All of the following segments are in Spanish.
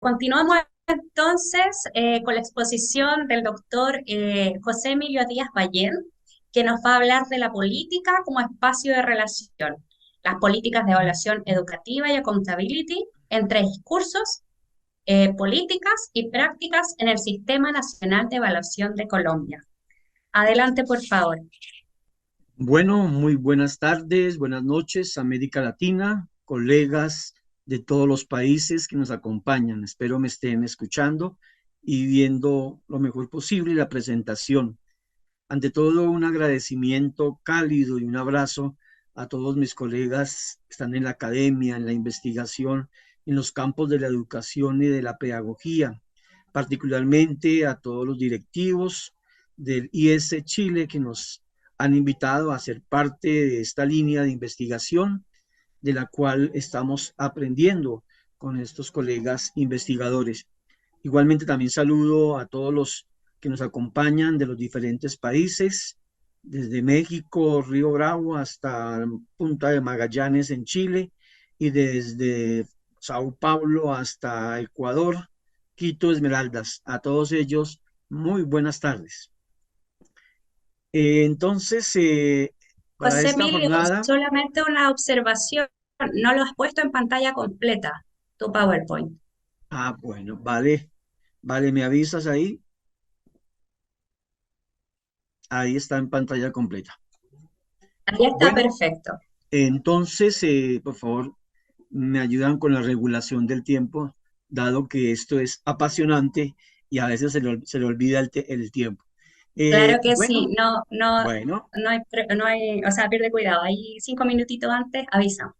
Continuamos entonces con la exposición del doctor José Emilio Díaz Ballén, que nos va a hablar de la política como espacio de relación, las políticas de evaluación educativa y accountability entre discursos, políticas y prácticas en el Sistema Nacional de Evaluación de Colombia. Adelante, por favor. Bueno, muy buenas tardes, buenas noches, América Latina, colegas de todos los países que nos acompañan. Espero me estén escuchando y viendo lo mejor posible la presentación. Ante todo, un agradecimiento cálido y un abrazo a todos mis colegas que están en la academia, en la investigación, en los campos de la educación y de la pedagogía, particularmente a todos los directivos del IS Chile que nos han invitado a ser parte de esta línea de investigación de la cual estamos aprendiendo con estos colegas investigadores. Igualmente también saludo a todos los que nos acompañan de los diferentes países, desde México, Río Bravo, hasta Punta de Magallanes en Chile, y desde Sao Paulo hasta Ecuador, Quito, Esmeraldas. A todos ellos, muy buenas tardes. Entonces, para José esta Emilio, jornada, solamente una observación, no lo has puesto en pantalla completa, tu PowerPoint. bueno, vale, vale, me avisas ahí, ahí está en pantalla completa. Ahí está Bueno, perfecto. entonces, por favor, me ayudan con la regulación del tiempo, dado que esto es apasionante y a veces se le olvida el tiempo. Claro que sí, Bueno, bueno, no hay, o sea, pierde cuidado. Ahí 5 minutitos antes, avisa.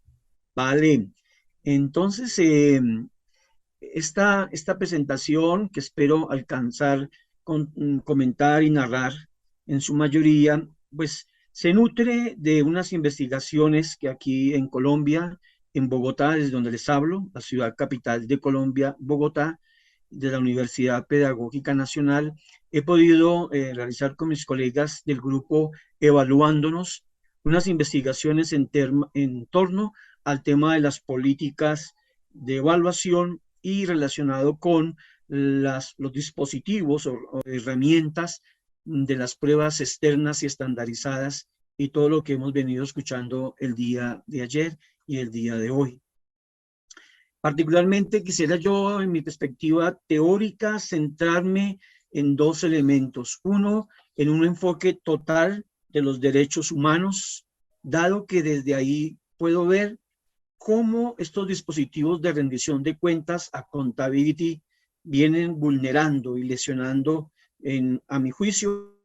vale. Entonces, esta presentación que espero alcanzar comentar y narrar en su mayoría, pues se nutre de unas investigaciones que aquí en Colombia, en Bogotá, desde donde les hablo, la ciudad capital de Colombia, Bogotá, de la Universidad Pedagógica Nacional, he podido realizar con mis colegas del grupo Evaluándonos unas investigaciones en torno al tema de las políticas de evaluación y relacionado con los dispositivos o herramientas de las pruebas externas y estandarizadas y todo lo que hemos venido escuchando el día de ayer y el día de hoy. Particularmente quisiera yo, en mi perspectiva teórica, centrarme en dos elementos. Uno, en un enfoque total de los derechos humanos, dado que desde ahí puedo ver cómo estos dispositivos de rendición de cuentas, accountability, vienen vulnerando y lesionando, a mi juicio,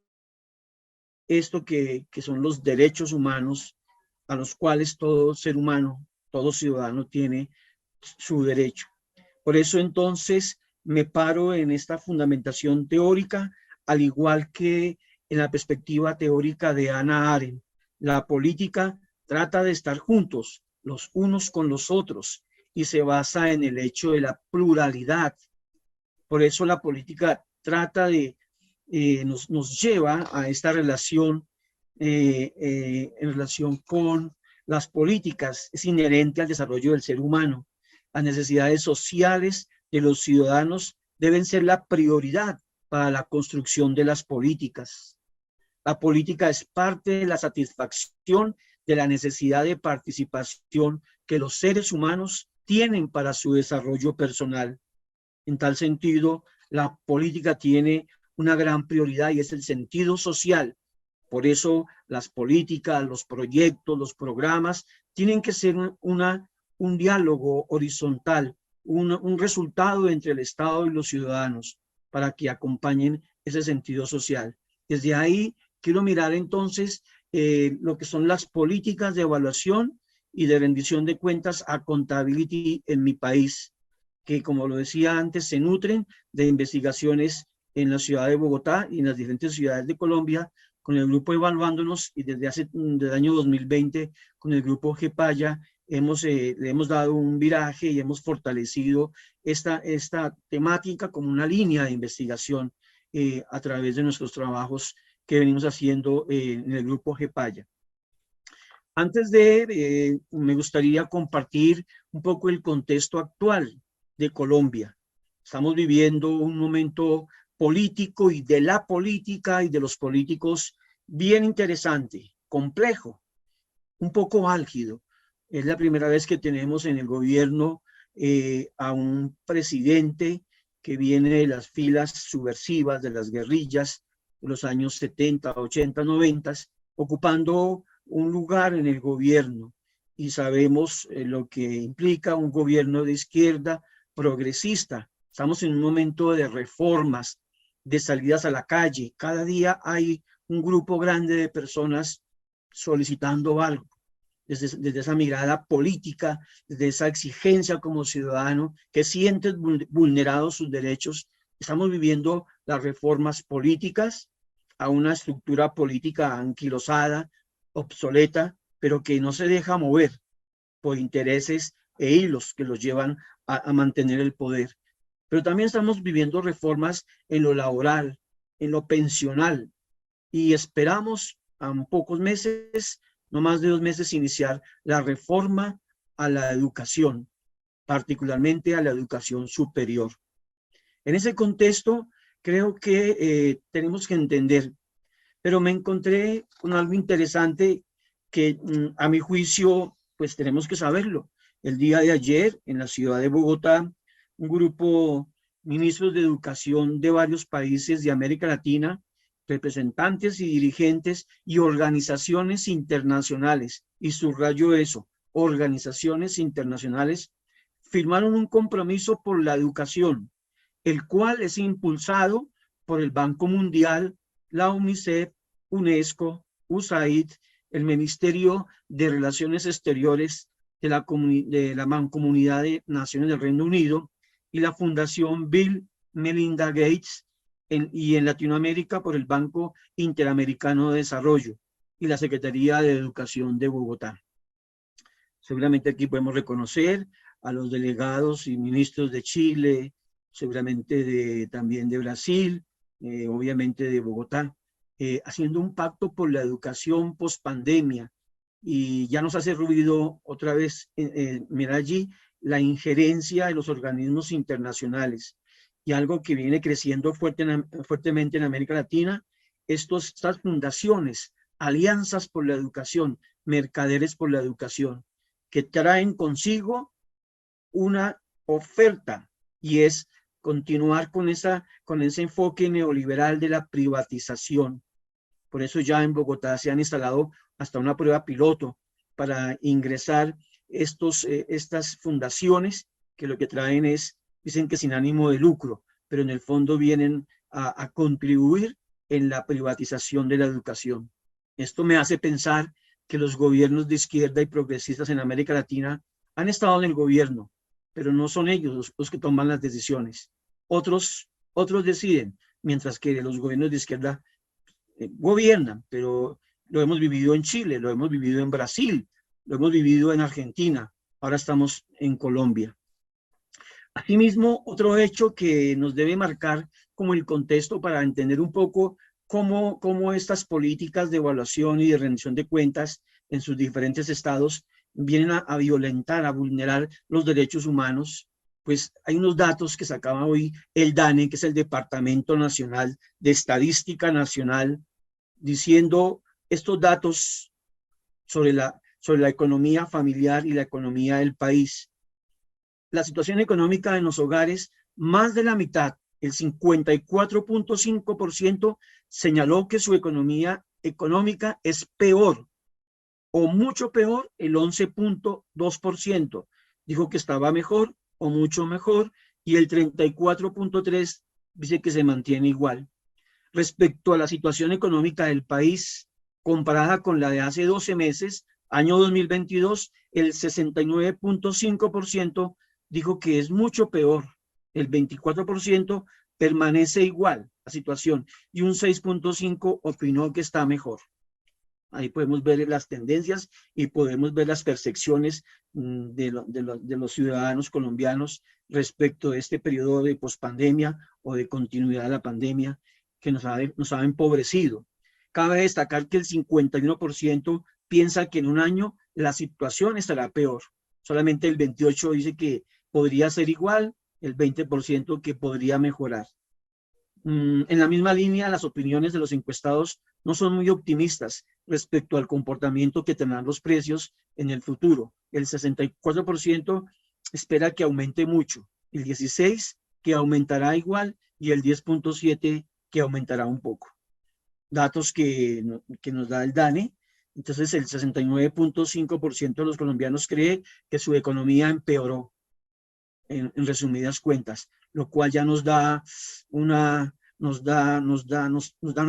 esto que son los derechos humanos a los cuales todo ser humano, todo ciudadano tiene su derecho. Por eso entonces me paro en esta fundamentación teórica, al igual que en la perspectiva teórica de Hannah Arendt. La política trata de estar juntos, los unos con los otros, y se basa en el hecho de la pluralidad. Por eso la política trata de, nos lleva a esta relación en relación con las políticas, es inherente al desarrollo del ser humano. Las necesidades sociales de los ciudadanos deben ser la prioridad para la construcción de las políticas. La política es parte de la satisfacción de la necesidad de participación que los seres humanos tienen para su desarrollo personal. En tal sentido, la política tiene una gran prioridad y es el sentido social. Por eso las políticas, los proyectos, los programas tienen que ser un diálogo horizontal, un resultado entre el Estado y los ciudadanos para que acompañen ese sentido social. Desde ahí quiero mirar entonces lo que son las políticas de evaluación y de rendición de cuentas a accountability en mi país, que como lo decía antes, se nutren de investigaciones en la ciudad de Bogotá y en las diferentes ciudades de Colombia, con el grupo Evaluándonos y desde el año 2020 con el grupo GEPAYA le hemos dado un viraje y hemos fortalecido esta temática como una línea de investigación a través de nuestros trabajos que venimos haciendo en el grupo GEPAYA. Antes me gustaría compartir un poco el contexto actual de Colombia. Estamos viviendo un momento político y de la política y de los políticos bien interesante, complejo, un poco álgido. Es la primera vez que tenemos en el gobierno a un presidente que viene de las filas subversivas de las guerrillas de los años 70, 80, 90, ocupando un lugar en el gobierno. Y sabemos lo que implica un gobierno de izquierda progresista. Estamos en un momento de reformas, de salidas a la calle. Cada día hay un grupo grande de personas solicitando algo. Desde esa mirada política, desde esa exigencia como ciudadano que sienten vulnerados sus derechos, estamos viviendo las reformas políticas a una estructura política anquilosada, obsoleta, pero que no se deja mover por intereses e hilos que los llevan a mantener el poder. Pero también estamos viviendo reformas en lo laboral, en lo pensional, y esperamos a pocos meses, no más de 2 meses, iniciar la reforma a la educación, particularmente a la educación superior. En ese contexto, creo que tenemos que entender, pero me encontré con algo interesante que a mi juicio, pues tenemos que saberlo. El día de ayer, en la ciudad de Bogotá, un grupo ministros de educación de varios países de América Latina, representantes y dirigentes y organizaciones internacionales, y subrayo eso, organizaciones internacionales, firmaron un compromiso por la educación, el cual es impulsado por el Banco Mundial, la UNICEF, UNESCO, USAID, el Ministerio de Relaciones Exteriores de la Mancomunidad de Naciones del Reino Unido y la Fundación Bill Melinda Gates, y en Latinoamérica por el Banco Interamericano de Desarrollo y la Secretaría de Educación de Bogotá. Seguramente aquí podemos reconocer a los delegados y ministros de Chile, seguramente también de Brasil, obviamente de Bogotá, haciendo un pacto por la educación post pandemia. Y ya nos hace ruido otra vez, mira allí, la injerencia de los organismos internacionales. Y algo que viene creciendo fuertemente en América Latina, estas fundaciones, alianzas por la educación, mercaderes por la educación, que traen consigo una oferta, y es continuar con ese enfoque neoliberal de la privatización. Por eso ya en Bogotá se han instalado hasta una prueba piloto para ingresar estas fundaciones, que lo que traen es, dicen que sin ánimo de lucro, pero en el fondo vienen a contribuir en la privatización de la educación. Esto me hace pensar que los gobiernos de izquierda y progresistas en América Latina han estado en el gobierno, pero no son ellos los que toman las decisiones. Otros deciden, mientras que los gobiernos de izquierda gobiernan, pero lo hemos vivido en Chile, lo hemos vivido en Brasil, lo hemos vivido en Argentina, ahora estamos en Colombia. Asimismo, otro hecho que nos debe marcar como el contexto para entender un poco cómo estas políticas de evaluación y de rendición de cuentas en sus diferentes estados vienen a violentar, a vulnerar los derechos humanos. Pues hay unos datos que sacaba hoy el DANE, que es el Departamento Nacional de Estadística Nacional, diciendo estos datos sobre la economía familiar y la economía del país. La situación económica en los hogares, más de la mitad, el 54.5%, señaló que su economía económica es peor o mucho peor. El 11.2% dijo que estaba mejor o mucho mejor, y el 34.3% dice que se mantiene igual. Respecto a la situación económica del país, comparada con la de hace 12 meses, año 2022, el 69.5% dijo que es mucho peor, el 24% permanece igual la situación, y un 6.5% opinó que está mejor. Ahí podemos ver las tendencias y podemos ver las percepciones de los ciudadanos colombianos respecto a este periodo de pospandemia o de continuidad de la pandemia que nos ha empobrecido. Cabe destacar que el 51% piensa que en un año la situación estará peor. Solamente el 28% dice que podría ser igual, el 20% que podría mejorar. En la misma línea, las opiniones de los encuestados no son muy optimistas respecto al comportamiento que tendrán los precios en el futuro. El 64% espera que aumente mucho, el 16% que aumentará igual y el 10,7% que aumentará un poco. Datos que nos da el DANE. Entonces, el 69,5% de los colombianos cree que su economía empeoró, en resumidas cuentas, lo cual ya nos da una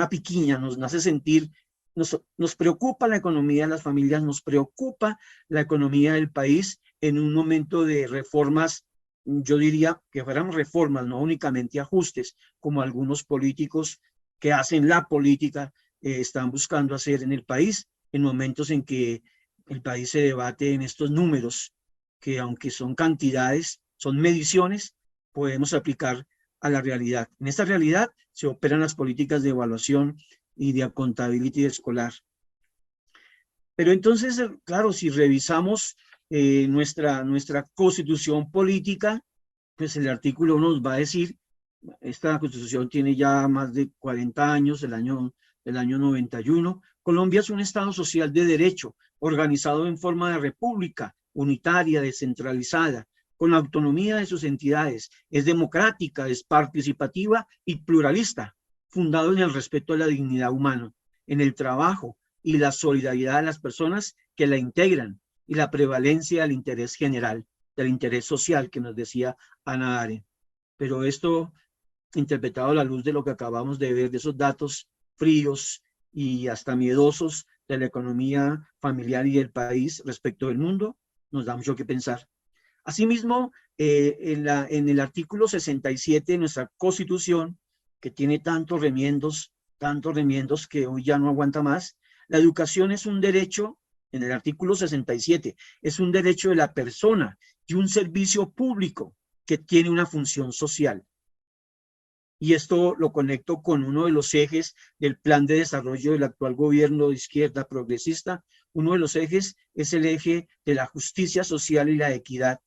piquiña, nos hace sentir, nos preocupa la economía de las familias, nos preocupa la economía del país en un momento de reformas. Yo diría que fueran reformas, no únicamente ajustes, como algunos políticos que hacen la política están buscando hacer en el país, en momentos en que el país se debate en estos números, que aunque son cantidades, son mediciones, podemos aplicar a la realidad. En esta realidad se operan las políticas de evaluación y de accountability escolar. Pero entonces, claro, si revisamos nuestra constitución política, pues el artículo nos va a decir, esta constitución tiene ya más de 40 años, del año 91. Colombia es un Estado social de derecho, organizado en forma de república, unitaria, descentralizada, con la autonomía de sus entidades, es democrática, es participativa y pluralista, fundado en el respeto a la dignidad humana, en el trabajo y la solidaridad de las personas que la integran y la prevalencia del interés general, del interés social que nos decía Hannah Arendt. Pero esto, interpretado a la luz de lo que acabamos de ver, de esos datos fríos y hasta miedosos de la economía familiar y del país respecto del mundo, nos da mucho que pensar. Asimismo, en el artículo 67 de nuestra Constitución, que tiene tantos remiendos que hoy ya no aguanta más, la educación es un derecho, en el artículo 67, es un derecho de la persona y un servicio público que tiene una función social. Y esto lo conecto con uno de los ejes del plan de desarrollo del actual gobierno de izquierda progresista. Uno de los ejes es el eje de la justicia social y la equidad.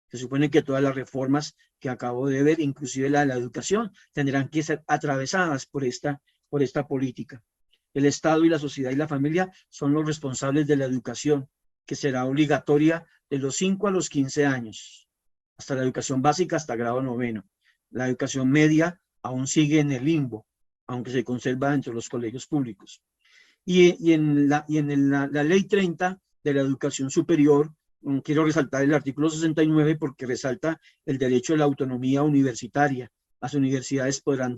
Se supone que todas las reformas que acabo de ver, inclusive la de la educación, tendrán que ser atravesadas por esta política. El Estado y la sociedad y la familia son los responsables de la educación, que será obligatoria de los 5 a los 15 años, hasta la educación básica, hasta grado 9. La educación media aún sigue en el limbo, aunque se conserva dentro de los colegios públicos. Y en la ley 30 de la educación superior, quiero resaltar el artículo 69 porque resalta el derecho a la autonomía universitaria. Las universidades podrán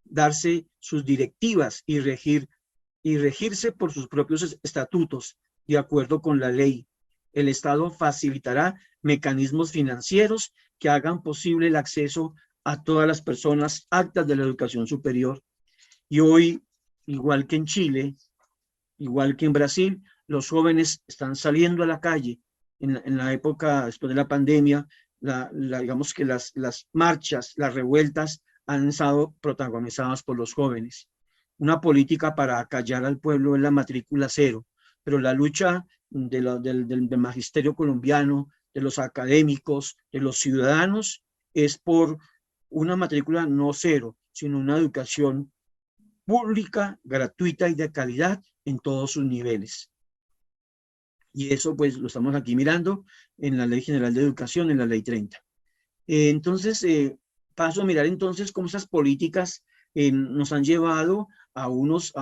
darse sus directivas y regirse por sus propios estatutos, de acuerdo con la ley. El Estado facilitará mecanismos financieros que hagan posible el acceso a todas las personas aptas de la educación superior. Y hoy, igual que en Chile, igual que en Brasil, los jóvenes están saliendo a la calle. En la época después de la pandemia, digamos que las marchas, las revueltas han estado protagonizadas por los jóvenes. Una política para acallar al pueblo es la matrícula cero, pero la lucha del magisterio colombiano, de los académicos, de los ciudadanos, es por una matrícula no cero, sino una educación pública, gratuita y de calidad en todos sus niveles. Y eso pues lo estamos aquí mirando en la Ley General de Educación, en la Ley 30. Entonces, paso a mirar entonces cómo esas políticas nos han llevado a unos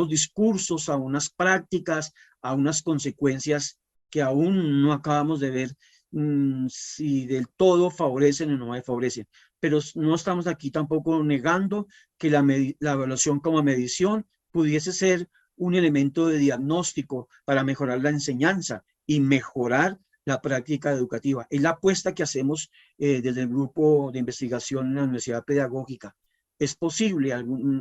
discursos, a unas prácticas, a unas consecuencias que aún no acabamos de ver si del todo favorecen o no favorecen. Pero no estamos aquí tampoco negando que la evaluación como medición pudiese ser un elemento de diagnóstico para mejorar la enseñanza y mejorar la práctica educativa. Es la apuesta que hacemos desde el grupo de investigación en la Universidad Pedagógica. Es posible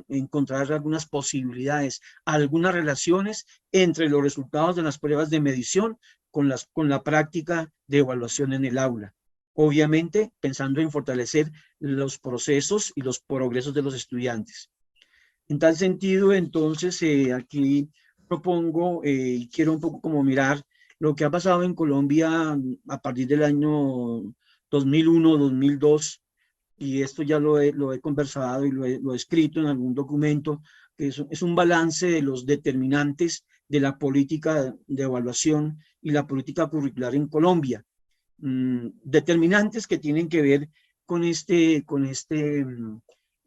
encontrar algunas posibilidades, algunas relaciones entre los resultados de las pruebas de medición con la práctica de evaluación en el aula. Obviamente, pensando en fortalecer los procesos y los progresos de los estudiantes. En tal sentido, entonces, aquí propongo y quiero un poco como mirar lo que ha pasado en Colombia a partir del año 2001, 2002, y esto ya lo he conversado y lo he escrito en algún documento, que es un balance de los determinantes de la política de evaluación y la política curricular en Colombia. Determinantes que tienen que ver con este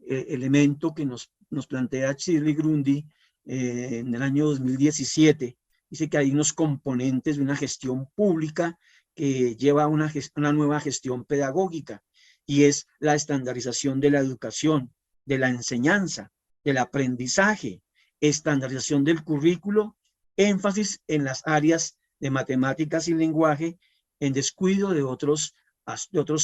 elemento que nos plantea Shirley Grundy en el año 2017. Dice que hay unos componentes de una gestión pública que lleva a una nueva gestión pedagógica, y es la estandarización de la educación, de la enseñanza, del aprendizaje, estandarización del currículo, énfasis en las áreas de matemáticas y lenguaje, en descuido de otros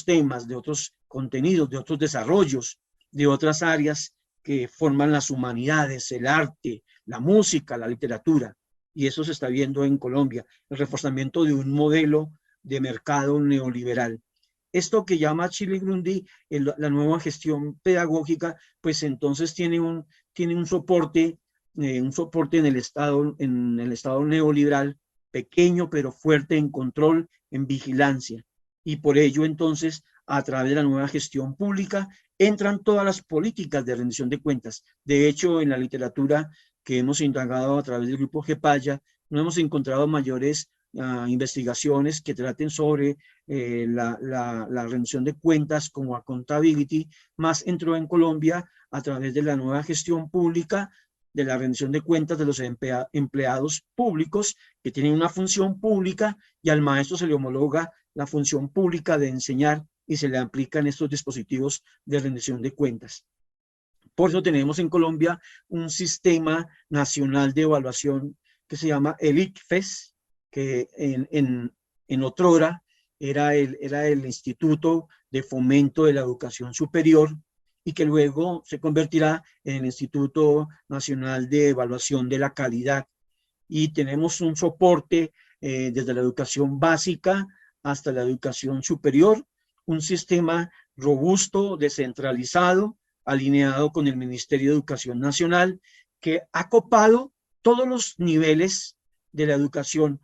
temas, de otros contenidos, de otros desarrollos, de otras áreas que forman las humanidades, el arte, la música, la literatura. Y eso se está viendo en Colombia, el reforzamiento de un modelo de mercado neoliberal. Esto que llama Shirley Grundy la nueva gestión pedagógica, pues entonces tiene un soporte en el Estado neoliberal, pequeño pero fuerte en control, en vigilancia. Y por ello entonces, a través de la nueva gestión pública, entran todas las políticas de rendición de cuentas. De hecho, en la literatura que hemos indagado a través del grupo GEPAYA, no hemos encontrado mayores investigaciones que traten sobre la rendición de cuentas como accountability, más entró en Colombia a través de la nueva gestión pública, de la rendición de cuentas de los empleados públicos que tienen una función pública, y al maestro se le homologa la función pública de enseñar y se le aplican estos dispositivos de rendición de cuentas. Por eso tenemos en Colombia un sistema nacional de evaluación que se llama el ICFES, que en otrora era el Instituto de Fomento de la Educación Superior, y que luego se convertirá en el Instituto Nacional de Evaluación de la Calidad. Y tenemos un soporte desde la educación básica hasta la educación superior, un sistema robusto, descentralizado, alineado con el Ministerio de Educación Nacional, que ha copado todos los niveles de la educación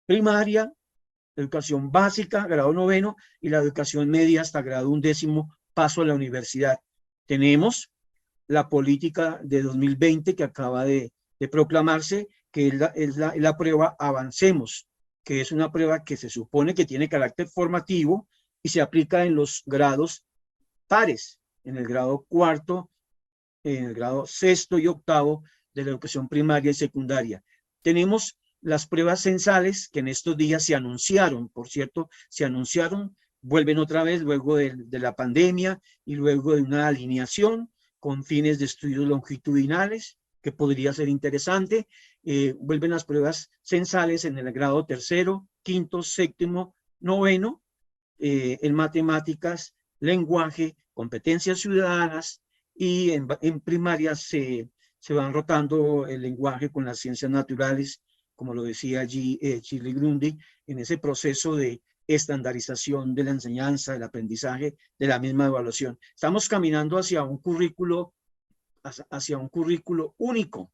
primaria, educación básica, grado 9, y la educación media hasta grado 11, paso a la universidad. Tenemos la política de 2020 que acaba de proclamarse, que es la prueba Avancemos, que es una prueba que se supone que tiene carácter formativo y se aplica en los grados pares, en el grado 4, en el grado 6 y 8 de la educación primaria y secundaria. Tenemos las pruebas censales que en estos días se anunciaron, por cierto, vuelven otra vez luego de la pandemia y luego de una alineación con fines de estudios longitudinales, que podría ser interesante. Vuelven las pruebas censales en el grado 3º, 5º, 7º, 9, en matemáticas, lenguaje, competencias ciudadanas, y en primaria se van rotando el lenguaje con las ciencias naturales, como lo decía allí Shirley Grundy, en ese proceso de estandarización de la enseñanza, del aprendizaje, de la misma evaluación. Estamos caminando hacia un currículo único.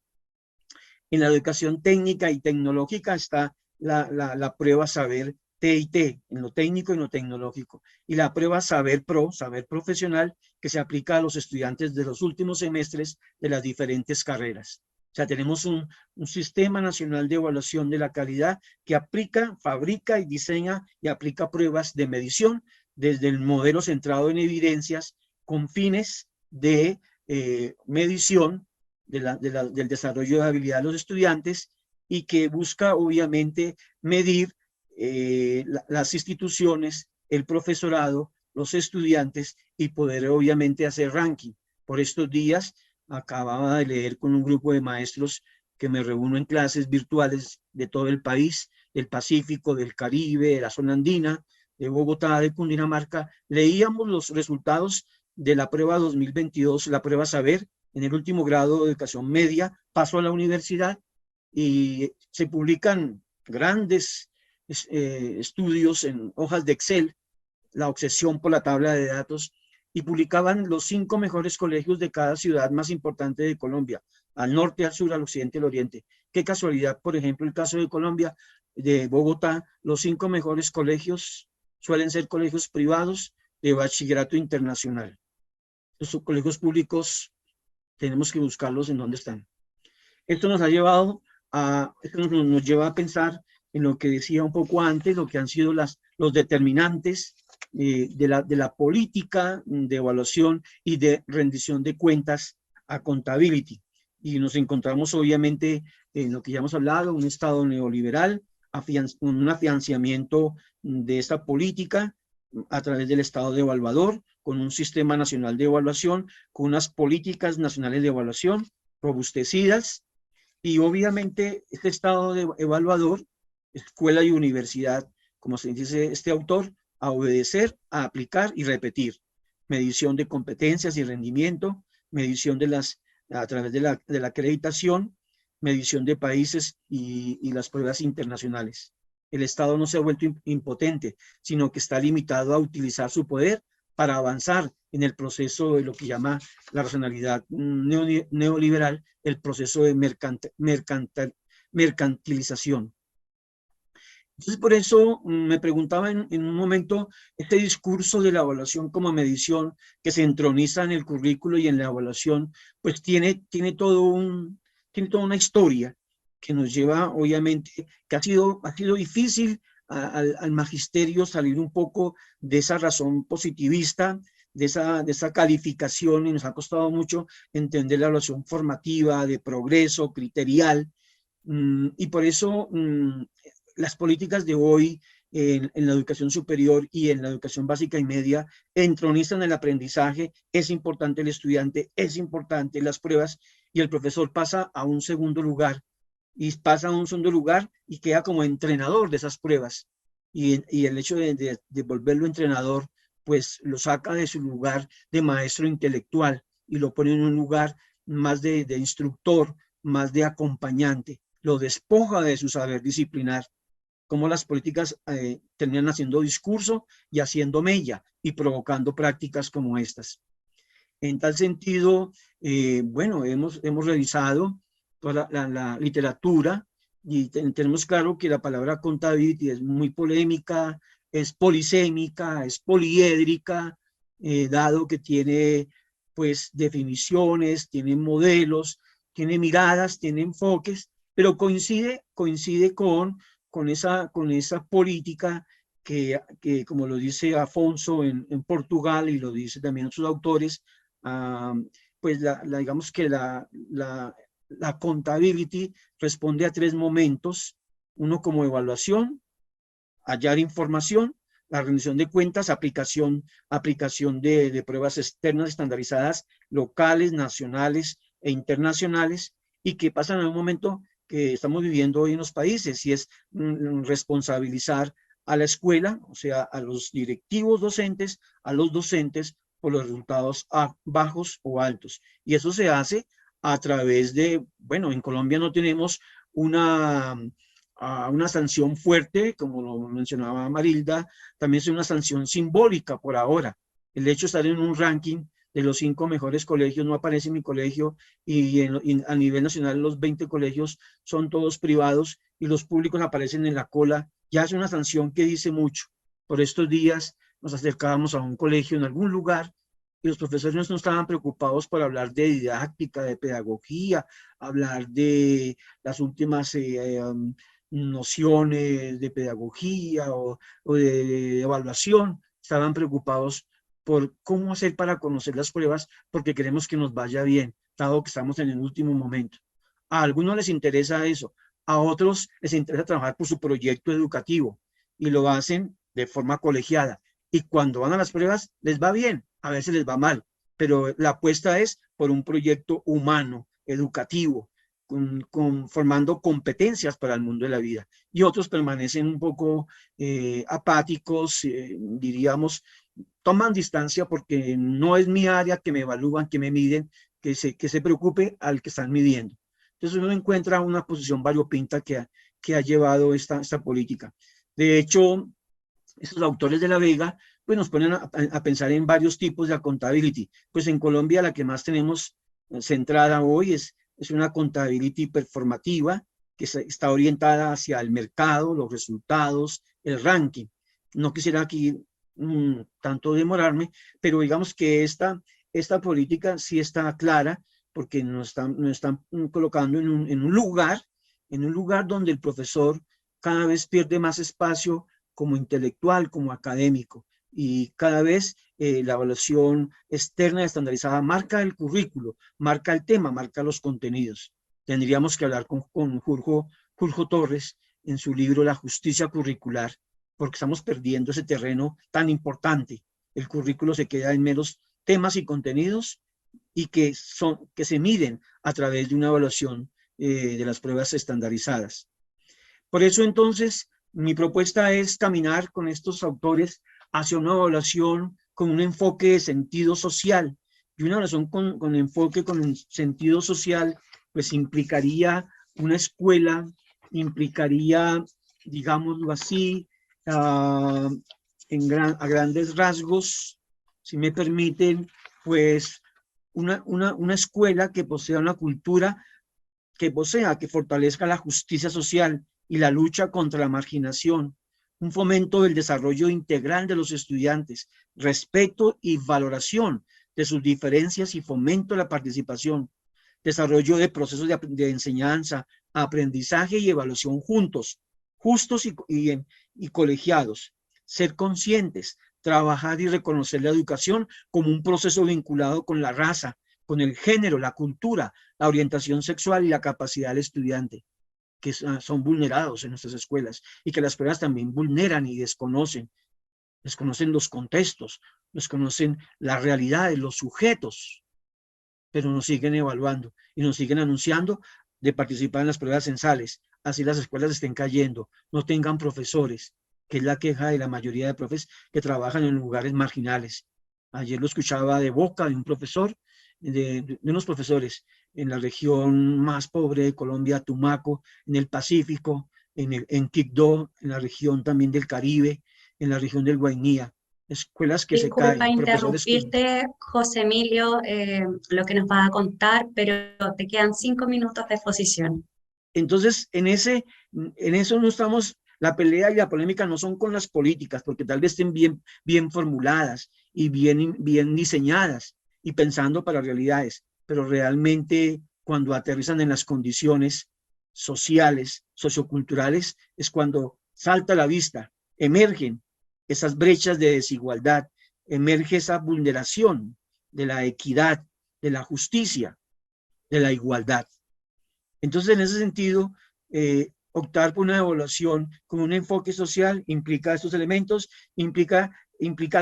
En la educación técnica y tecnológica está la prueba Saber TIT, en lo técnico y en lo tecnológico, y la prueba Saber profesional, que se aplica a los estudiantes de los últimos semestres de las diferentes carreras. O sea, tenemos un sistema nacional de evaluación de la calidad que fabrica y diseña y aplica pruebas de medición desde el modelo centrado en evidencias con fines de medición del desarrollo de habilidad de los estudiantes, y que busca obviamente medir las instituciones, el profesorado, los estudiantes, y poder obviamente hacer ranking. Por estos días acababa de leer con un grupo de maestros que me reúno en clases virtuales de todo el país, del Pacífico, del Caribe, de la zona andina, de Bogotá, de Cundinamarca. Leíamos los resultados de la prueba 2022, la prueba Saber, en el último grado de educación media, paso a la universidad, y se publican grandes estudios en hojas de Excel, la obsesión por la tabla de datos, y publicaban los 5 mejores colegios de cada ciudad más importante de Colombia, al norte, al sur, al occidente, al oriente. Qué casualidad, por ejemplo, el caso de Colombia, de Bogotá, los 5 mejores colegios suelen ser colegios privados de bachillerato internacional. Los colegios públicos tenemos que buscarlos en dónde están. Esto nos ha llevado esto nos lleva a pensar en lo que decía un poco antes, lo que han sido los determinantes de la política de evaluación y de rendición de cuentas accountability. Y nos encontramos obviamente en lo que ya hemos hablado, un Estado neoliberal, un afianzamiento de esta política a través del Estado de evaluador, con un sistema nacional de evaluación, con unas políticas nacionales de evaluación robustecidas, y obviamente este Estado de evaluador, escuela y universidad, como se dice este autor, a obedecer, a aplicar y repetir. Medición de competencias y rendimiento, medición a través de la acreditación, medición de países y las pruebas internacionales. El Estado no se ha vuelto impotente, sino que está limitado a utilizar su poder para avanzar en el proceso de lo que llama la racionalidad neoliberal, el proceso de mercantilización. Entonces, por eso me preguntaba en un momento, este discurso de la evaluación como medición que se entroniza en el currículo y en la evaluación, pues tiene toda una historia que nos lleva, obviamente, que ha sido difícil al magisterio salir un poco de esa razón positivista, de esa calificación, y nos ha costado mucho entender la evaluación formativa, de progreso, criterial, y por eso las políticas de hoy en la educación superior y en la educación básica y media entronizan el aprendizaje. Es importante el estudiante, es importante las pruebas, y el profesor pasa a un segundo lugar, y queda como entrenador de esas pruebas. Y el hecho de volverlo entrenador, pues lo saca de su lugar de maestro intelectual y lo pone en un lugar más de instructor, más de acompañante. Lo despoja de su saber disciplinar, como las políticas terminan haciendo discurso y haciendo mella y provocando prácticas como estas. En tal sentido, bueno, hemos revisado toda la literatura y tenemos claro que la palabra accountability es muy polémica, es polisémica, es poliédrica, dado que tiene pues definiciones, tiene modelos, tiene miradas, tiene enfoques, pero coincide con esa política que como lo dice Afonso en Portugal, y lo dice también otros autores, pues digamos que la accountability responde a tres momentos: uno como evaluación, hallar información; la rendición de cuentas, aplicación de pruebas externas estandarizadas, locales, nacionales e internacionales, y que pasan en un momento que estamos viviendo hoy en los países, y es responsabilizar a la escuela, o sea, a los directivos docentes, a los docentes, por los resultados bajos o altos. Y eso se hace a través de, bueno, en Colombia no tenemos una sanción fuerte, como lo mencionaba Marilda, también es una sanción simbólica por ahora. El hecho de estar en un ranking de los 5 mejores colegios, no aparece mi colegio, y a nivel nacional los 20 colegios son todos privados y los públicos aparecen en la cola, ya es una sanción que dice mucho. Por estos días nos acercábamos a un colegio en algún lugar y los profesores no estaban preocupados por hablar de didáctica, de pedagogía, hablar de las últimas nociones de pedagogía o de evaluación. Estaban preocupados por cómo hacer para conocer las pruebas, porque queremos que nos vaya bien, dado que estamos en el último momento. A algunos les interesa eso, a otros les interesa trabajar por su proyecto educativo y lo hacen de forma colegiada. Y cuando van a las pruebas les va bien, a veces les va mal, pero la apuesta es por un proyecto humano, educativo, formando competencias para el mundo de la vida. Y otros permanecen un poco apáticos, diríamos, toman distancia porque no es mi área, que me evalúan, que me miden, que se preocupe al que están midiendo. Entonces uno encuentra una posición variopinta que ha llevado esta política. De hecho, estos autores de La Vega pues nos ponen a pensar en varios tipos de accountability. Pues en Colombia la que más tenemos centrada hoy es una accountability performativa, que está orientada hacia el mercado, los resultados, el ranking. No quisiera aquí tanto demorarme, pero digamos que esta política sí está clara porque nos están colocando en un lugar donde el profesor cada vez pierde más espacio como intelectual, como académico, y cada vez la evaluación externa estandarizada marca el currículo, marca el tema, marca los contenidos. Tendríamos que hablar con Julio Torres en su libro La justicia curricular, porque estamos perdiendo ese terreno tan importante. El currículo se queda en meros temas y contenidos y que se miden a través de una evaluación de las pruebas estandarizadas. Por eso entonces mi propuesta es caminar con estos autores hacia una evaluación con un enfoque de sentido social, y una evaluación con enfoque con sentido social pues implicaría una escuela, implicaría, digámoslo así, uh, a grandes rasgos, si me permiten, pues una escuela que posea una cultura que fortalezca la justicia social y la lucha contra la marginación, un fomento del desarrollo integral de los estudiantes, respeto y valoración de sus diferencias y fomento de la participación, desarrollo de procesos de enseñanza, aprendizaje y evaluación juntos, justos y colegiados, ser conscientes, trabajar y reconocer la educación como un proceso vinculado con la raza, con el género, la cultura, la orientación sexual y la capacidad del estudiante, que son vulnerados en nuestras escuelas y que las pruebas también vulneran y desconocen los contextos, desconocen las realidades, los sujetos, pero nos siguen evaluando y nos siguen anunciando de participar en las pruebas censales. Así las escuelas estén cayendo, no tengan profesores, que es la queja de la mayoría de profes que trabajan en lugares marginales. Ayer lo escuchaba de boca de un profesor, de unos profesores en la región más pobre de Colombia, Tumaco, en el Pacífico, en Quibdó, en la región también del Caribe, en la región del Guainía. Escuelas que se Disculpa caen, profesores que... interrumpirte, José Emilio, lo que nos vas a contar, pero te quedan 5 minutos de exposición. Entonces, en eso no estamos, la pelea y la polémica no son con las políticas, porque tal vez estén bien formuladas y bien diseñadas y pensando para realidades, pero realmente cuando aterrizan en las condiciones sociales, socioculturales, es cuando salta a la vista, emergen esas brechas de desigualdad, emerge esa vulneración de la equidad, de la justicia, de la igualdad. Entonces, en ese sentido, optar por una evaluación con un enfoque social implica estos elementos, implica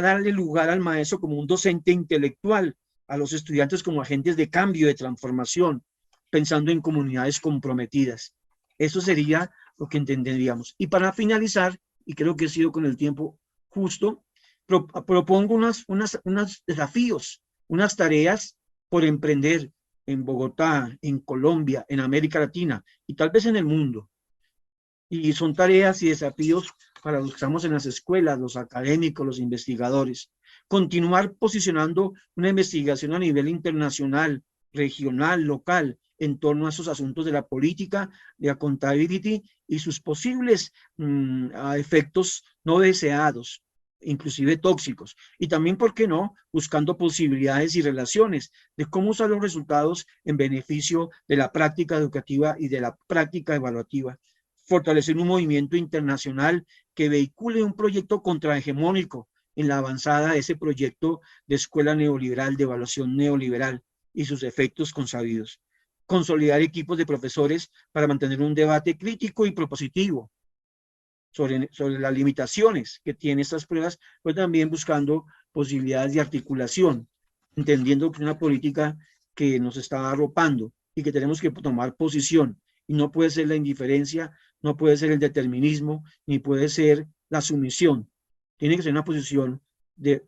darle lugar al maestro como un docente intelectual, a los estudiantes como agentes de cambio, de transformación, pensando en comunidades comprometidas. Eso sería lo que entenderíamos. Y para finalizar, y creo que he sido con el tiempo justo, propongo unos desafíos, unas tareas por emprender en Bogotá, en Colombia, en América Latina y tal vez en el mundo. Y son tareas y desafíos para los que estamos en las escuelas, los académicos, los investigadores. Continuar posicionando una investigación a nivel internacional, regional, local, en torno a esos asuntos de la política, de accountability y sus posibles efectos no deseados, inclusive tóxicos. Y también, ¿por qué no?, buscando posibilidades y relaciones de cómo usar los resultados en beneficio de la práctica educativa y de la práctica evaluativa. Fortalecer un movimiento internacional que vehicule un proyecto contrahegemónico en la avanzada de ese proyecto de escuela neoliberal, de evaluación neoliberal y sus efectos consabidos. Consolidar equipos de profesores para mantener un debate crítico y propositivo sobre las limitaciones que tienen estas pruebas, pero también buscando posibilidades de articulación, entendiendo que una política que nos está arropando y que tenemos que tomar posición, y no puede ser la indiferencia, no puede ser el determinismo, ni puede ser la sumisión. Tiene que ser una posición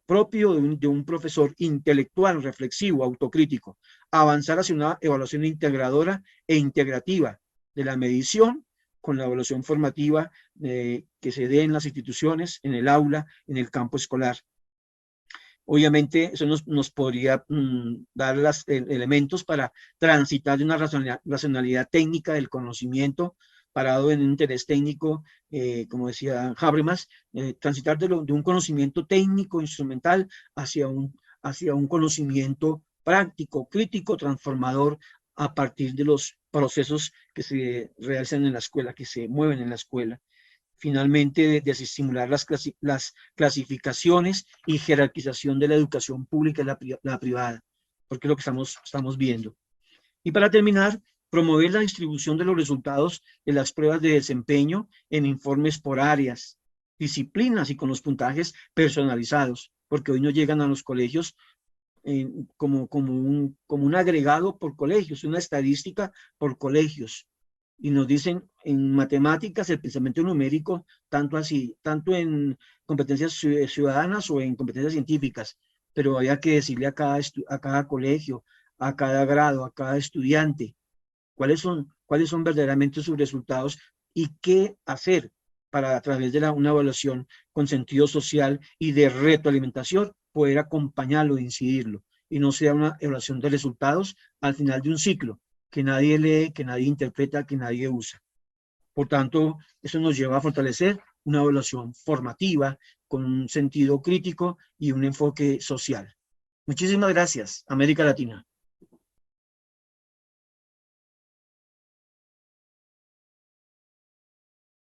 propio de un profesor intelectual, reflexivo, autocrítico, avanzar hacia una evaluación integradora e integrativa de la medición con la evaluación formativa que se dé en las instituciones, en el aula, en el campo escolar. Obviamente eso nos podría dar elementos para transitar de una racionalidad técnica del conocimiento parado en un interés técnico, como decía Habermas, transitar de un conocimiento técnico, instrumental, hacia un conocimiento práctico, crítico, transformador, a partir de los procesos que se realizan en la escuela, que se mueven en la escuela. Finalmente, de desestimular las clasificaciones y jerarquización de la educación pública y la privada, porque es lo que estamos viendo. Y para terminar, promover la distribución de los resultados de las pruebas de desempeño en informes por áreas, disciplinas y con los puntajes personalizados, porque hoy no llegan a los colegios como un agregado por colegios, una estadística por colegios. Y nos dicen en matemáticas el pensamiento numérico, tanto en competencias ciudadanas o en competencias científicas, pero había que decirle a cada colegio, a cada grado, a cada estudiante, cuáles son verdaderamente sus resultados y qué hacer para, a través de una evaluación con sentido social y de retroalimentación, poder acompañarlo e incidirlo, y no sea una evaluación de resultados al final de un ciclo, que nadie lee, que nadie interpreta, que nadie usa. Por tanto, eso nos lleva a fortalecer una evaluación formativa con un sentido crítico y un enfoque social. Muchísimas gracias, América Latina.